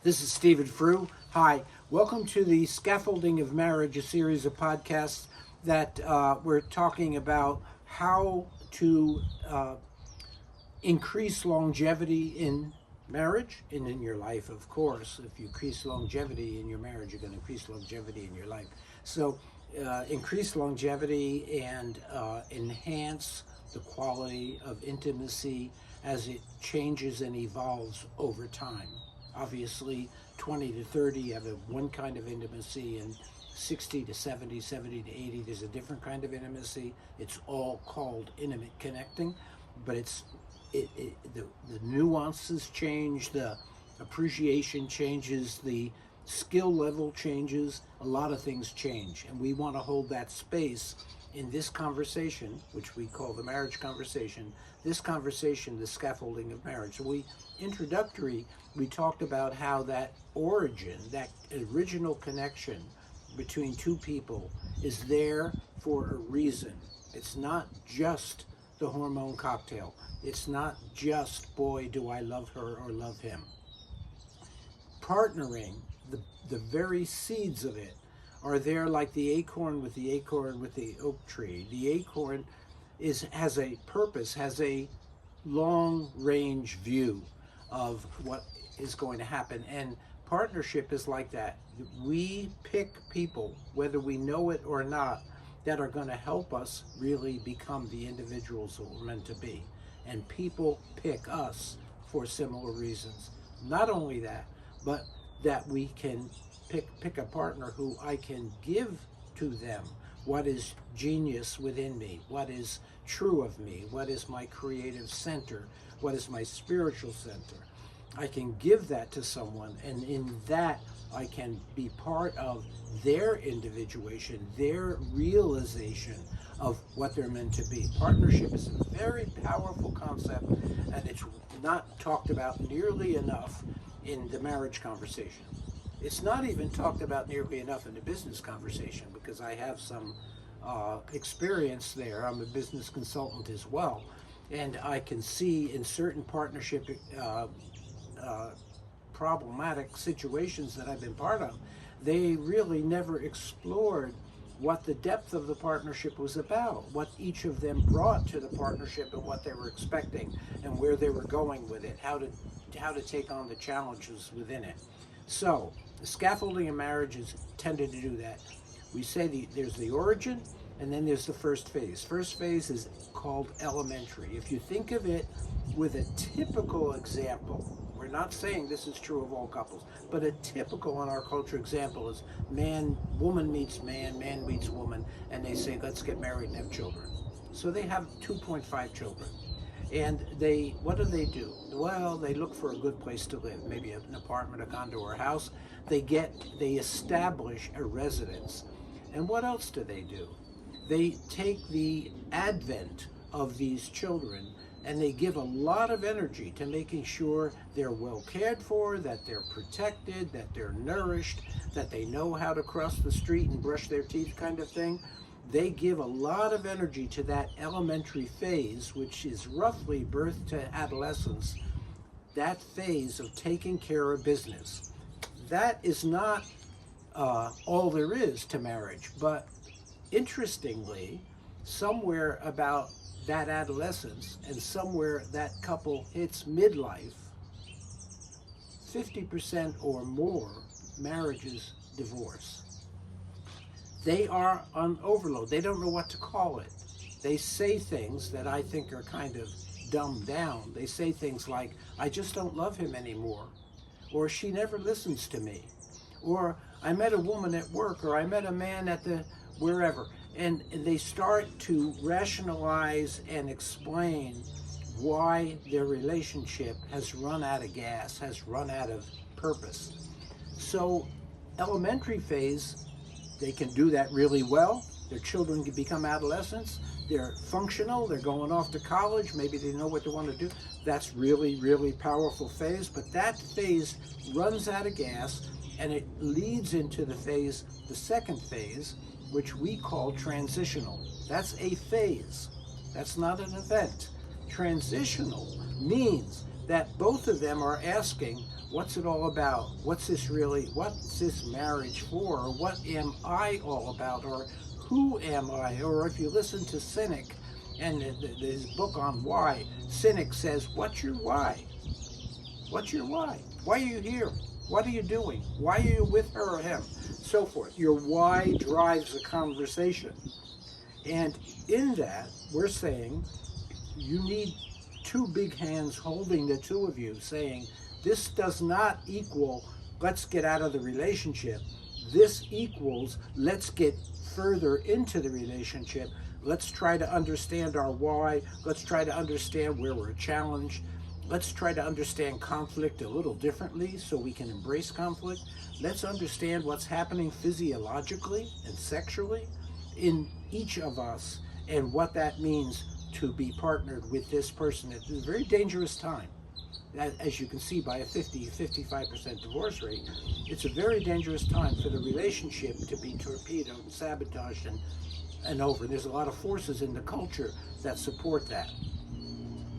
This is Stephen Frew. Hi, welcome to the Scaffolding of Marriage, a series of podcasts that we're talking about how to increase longevity in marriage and in your life, of course. If you increase longevity in your marriage, you're going to increase longevity in your life. So increase longevity and enhance the quality of intimacy as it changes and evolves over time. Obviously, 20 to 30, you have one kind of intimacy, and 60 to 70, 70 to 80, there's a different kind of intimacy. It's all called intimate connecting, but the nuances change, the appreciation changes, the skill level changes, a lot of things change, and we want to hold that space in this conversation, which we call the marriage conversation. This conversation, the scaffolding of marriage. So we talked about how that origin, that original connection between two people is there for a reason. It's not just the hormone cocktail. It's not just, boy, do I love her or love him. Partnering, the very seeds of it are there, like the acorn with the oak tree. The acorn has a purpose, has a long range view of what is going to happen, and partnership is like that. We pick people, whether we know it or not, that are going to help us really become the individuals that we're meant to be, and people pick us for similar reasons. Not only that, but that we can pick a partner who I can give to them what is genius within me, what is true of me, what is my creative center, what is my spiritual center. I can give that to someone, and in that I can be part of their individuation, their realization of what they're meant to be. Partnership is a very powerful concept, and it's not talked about nearly enough in the marriage conversation. It's not even talked about nearly enough in the business conversation, because I have some experience there. I'm a business consultant as well, and I can see in certain partnership problematic situations that I've been part of, they really never explored what the depth of the partnership was about, what each of them brought to the partnership, and what they were expecting, and where they were going with it, how to take on the challenges within it. So the scaffolding of marriage is tended to do that. We say there's the origin, and then there's the first phase. First phase is called elementary. If you think of it with a typical example, we're not saying this is true of all couples, but a typical in our culture example is woman meets man meets woman, and they say, let's get married and have children. So they have 2.5 children. And what do? Well, they look for a good place to live, maybe an apartment, a condo, or a house. They establish a residence. And what else do? They take the advent of these children, and they give a lot of energy to making sure they're well cared for, that they're protected, that they're nourished, that they know how to cross the street and brush their teeth, kind of thing. They give a lot of energy to that elementary phase, which is roughly birth to adolescence, that phase of taking care of business. That is not all there is to marriage, but interestingly, somewhere about that adolescence and somewhere that couple hits midlife, 50% or more marriages divorce. They are on overload. They don't know what to call it. They say things that I think are kind of dumbed down. They say things like, I just don't love him anymore, or she never listens to me, or I met a woman at work, or I met a man at the wherever. And they start to rationalize and explain why their relationship has run out of gas, has run out of purpose. So elementary phase, they can do that really well. Their children can become adolescents. They're functional. They're going off to college. Maybe they know what they want to do. That's really, really powerful phase. But that phase runs out of gas, and it leads into the second phase, which we call transitional. That's a phase. That's not an event. Transitional means that both of them are asking, what's it all about? What's this really, what's this marriage for? Or what am I all about? Or who am I? Or if you listen to Cynic and his book on why, Cynic says, what's your why? What's your why? Why are you here? What are you doing? Why are you with her or him? So forth. Your why drives the conversation. And in that, we're saying you need two big hands holding the two of you, saying, this does not equal, let's get out of the relationship. This equals, let's get further into the relationship. Let's try to understand our why. Let's try to understand where we're challenged. Let's try to understand conflict a little differently so we can embrace conflict. Let's understand what's happening physiologically and sexually in each of us and what that means to be partnered with this person. It's a very dangerous time. As you can see by a 55% divorce rate, it's a very dangerous time for the relationship to be torpedoed and sabotaged and over. There's a lot of forces in the culture that support that.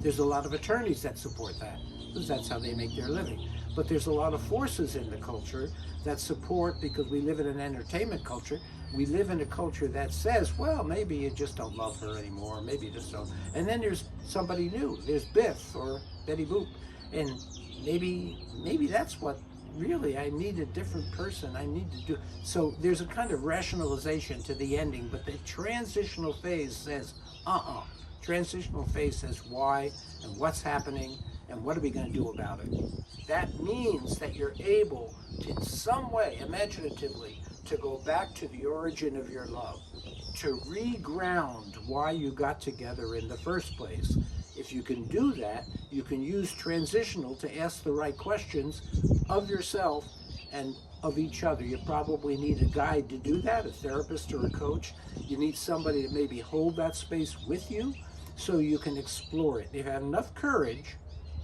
There's a lot of attorneys that support that, because that's how they make their living. But there's a lot of forces in the culture that support, because we live in an entertainment culture, we live in a culture that says, well, maybe you just don't love her anymore, maybe you just don't. And then there's somebody new, there's Biff or Betty Boop, and maybe that's what really, I need a different person, I need to do. So there's a kind of rationalization to the ending, but the transitional phase says, Transitional phase says why and what's happening and what are we going to do about it. That means that you're able to, in some way, imaginatively, to go back to the origin of your love, to reground why you got together in the first place. If you can do that, you can use transitional to ask the right questions of yourself and of each other. You probably need a guide to do that, a therapist or a coach. You need somebody to maybe hold that space with you so you can explore it. If you have enough courage,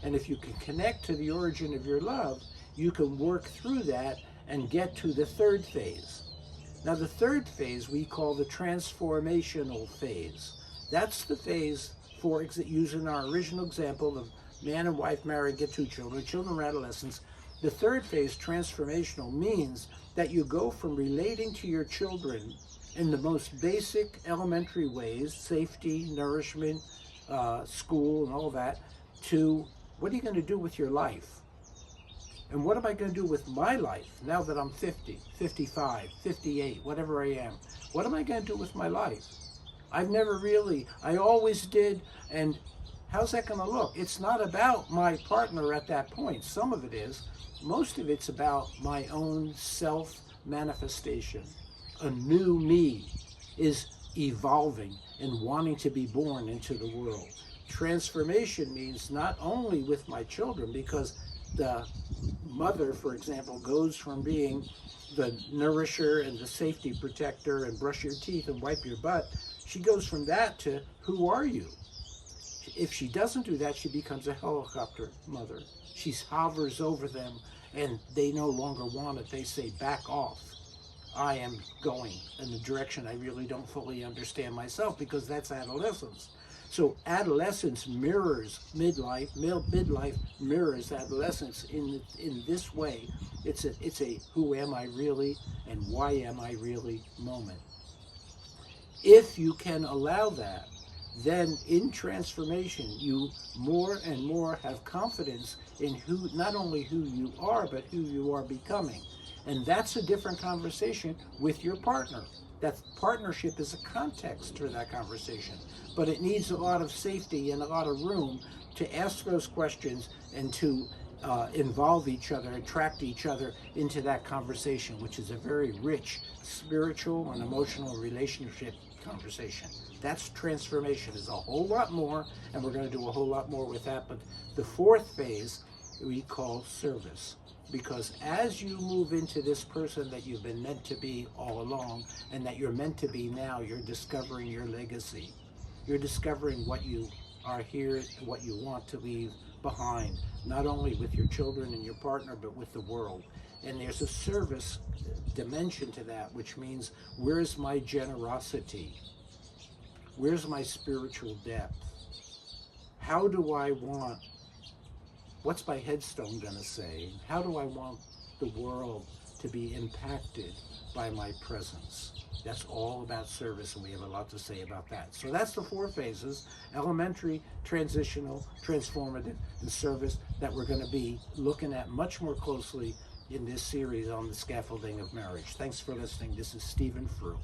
and if you can connect to the origin of your love, you can work through that and get to the third phase. Now the third phase we call the transformational phase. That's the phase, for using our original example of man and wife married, get two children, children are adolescents. The third phase, transformational, means that you go from relating to your children in the most basic elementary ways, safety, nourishment, school and all that, to what are you going to do with your life? And what am I going to do with my life now that I'm 50, 55, 58, whatever I am? What am I going to do with my life? I've never really, I always did, and how's that going to look? It's not about my partner at that point. Some of it is. Most of it's about my own self-manifestation. A new me is evolving and wanting to be born into the world. Transformation means not only with my children, because the mother, for example, goes from being the nourisher and the safety protector and brush your teeth and wipe your butt. She goes from that to who are you? If she doesn't do that, she becomes a helicopter mother. She hovers over them and they no longer want it. They say, back off. I am going in the direction I really don't fully understand myself, because that's adolescence. So adolescence mirrors midlife. Midlife mirrors adolescence in this way. It's a who am I really and why am I really moment. If you can allow that, then in transformation, you more and more have confidence in who, not only who you are, but who you are becoming. And that's a different conversation with your partner. That partnership is a context for that conversation, but it needs a lot of safety and a lot of room to ask those questions and to involve each other, attract each other into that conversation, which is a very rich spiritual and emotional relationship conversation. That's transformation. Is a whole lot more, and we're going to do a whole lot more with that. But the fourth phase we call service. Because as you move into this person that you've been meant to be all along, and that you're meant to be now, you're discovering your legacy. You're discovering what you are here, what you want to leave behind, not only with your children and your partner, but with the world. And there's a service dimension to that, which means, where's my generosity? Where's my spiritual depth? How do I want what's my headstone going to say? How do I want the world to be impacted by my presence? That's all about service, and we have a lot to say about that. So that's the 4 phases: elementary, transitional, transformative, and service, that we're going to be looking at much more closely in this series on the scaffolding of marriage. Thanks for listening. This is Stephen Frew.